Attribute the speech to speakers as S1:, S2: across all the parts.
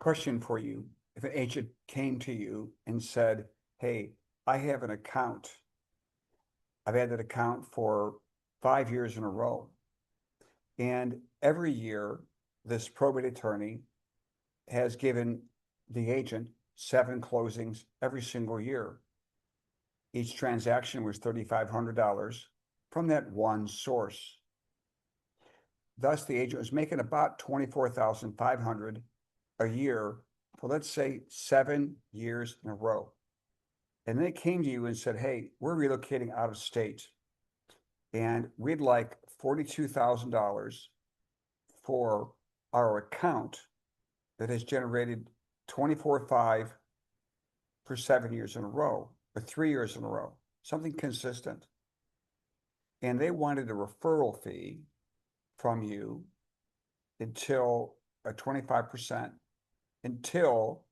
S1: Question for you. If an agent came to you and said, hey, I have an account. I've had that account for 5 years in a row. And every year, this probate attorney has given the agent 7 closings every single year. Each transaction was $3,500 from that one source. Thus, the agent was making about $24,500 a year for, let's say, 7 years in a row. And they came to you and said, hey, we're relocating out of state and we'd like $42,000 for our account that has generated 24.5 for 7 years in a row, or 3 years in a row, something consistent. And they wanted a referral fee from you until 25% until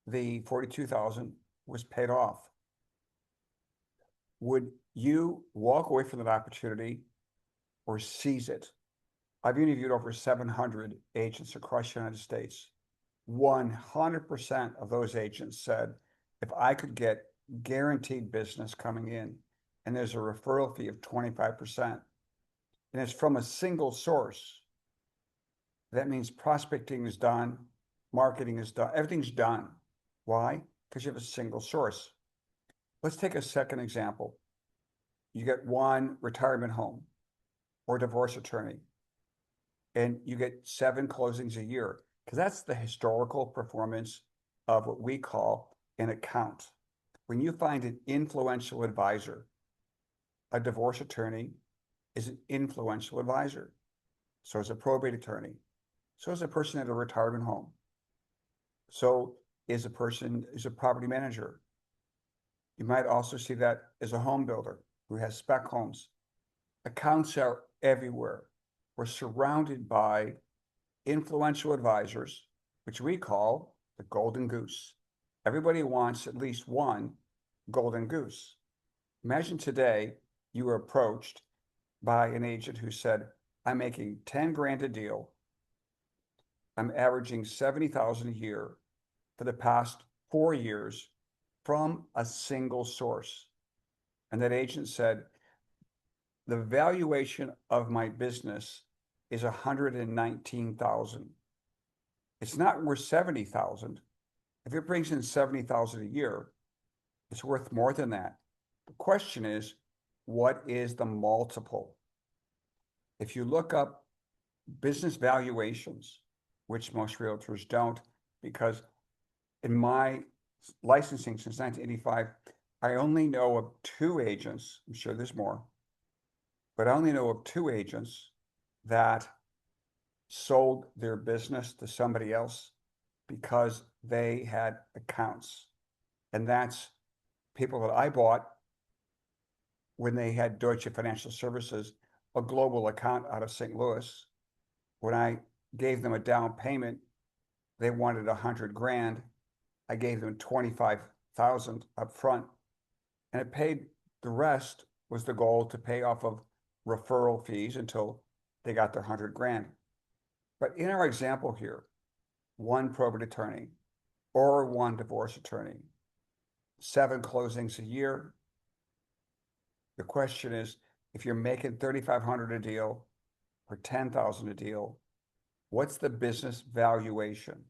S1: the 42,000 was paid off. Would you walk away from that opportunity or seize it? I've interviewed over 700 agents across the United States. 100% of those agents said, if I could get guaranteed business coming in and there's a referral fee of 25%, and it's from a single source, that means prospecting is done, marketing is done, everything's done. Why? Because you have a single source. Let's take a second example. You get one retirement home or divorce attorney, and you get 7 closings a year, because that's the historical performance of what we call an account. When you find an influential advisor, a divorce attorney is an influential advisor. So is a probate attorney. So is a person at a retirement home. So is a person, is a property manager. You might also see that as a home builder who has spec homes. Accounts are everywhere. We're surrounded by influential advisors, which we call the Golden Goose. Everybody wants at least one Golden Goose. Imagine today you were approached by an agent who said, I'm making 10 grand a deal. I'm averaging 70,000 a year for the past 4 years from a single source. And that agent said, the valuation of my business is 119,000. It's not worth 70,000. If it brings in 70,000 a year, it's worth more than that. The question is, what is the multiple? If you look up business valuations, which most realtors don't, because in my licensing since 1985, I only know of 2 agents, I'm sure there's more, but I only know of 2 agents that sold their business to somebody else because they had accounts. And that's people that I bought when they had Deutsche Financial Services, a global account out of St. Louis. When I gave them a down payment, they wanted 100 grand. I gave them 25,000 up front, and it paid. The rest was the goal to pay off of referral fees until they got their 100 grand. But in our example here, one probate attorney or one divorce attorney, 7 closings a year. The question is, if you're making 3,500 a deal or 10,000 a deal, what's the business valuation?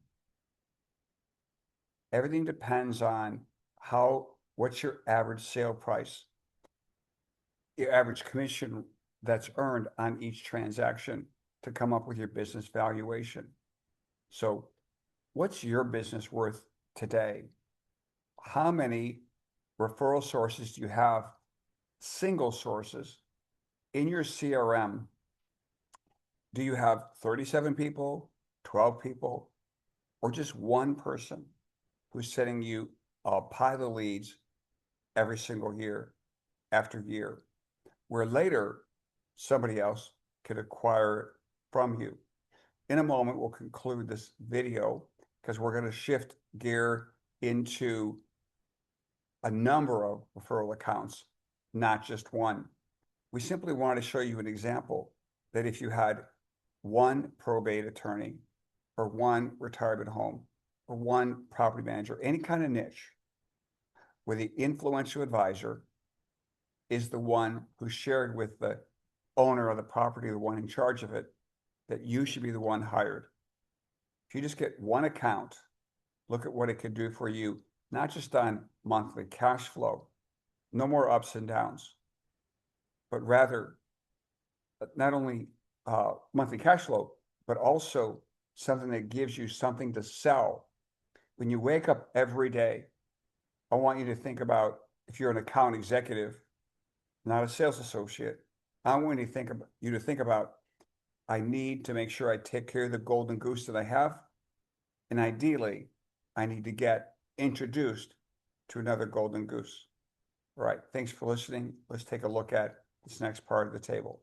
S1: Everything depends on what's your average sale price, your average commission that's earned on each transaction to come up with your business valuation. So what's your business worth today? How many referral sources do you have, single sources, in your CRM? Do you have 37 people, 12 people, or just one person who's sending you a pile of leads every single year after year, where later somebody else could acquire it from you? In a moment, we'll conclude this video because we're going to shift gear into a number of referral accounts, not just one. We simply want to show you an example that if you had one probate attorney or one retirement home or one property manager, any kind of niche, where the influential advisor is the one who shared with the owner of the property, the one in charge of it, that you should be the one hired. If you just get one account, look at what it could do for you, not just on monthly cash flow, no more ups and downs, but rather not only monthly cash flow, but also something that gives you something to sell. When you wake up every day, I want you to think about, if you're an account executive, not a sales associate, I want you to think about, I need to make sure I take care of the golden goose that I have. And ideally, I need to get introduced to another golden goose. All right. Thanks for listening. Let's take a look at this next part of the table.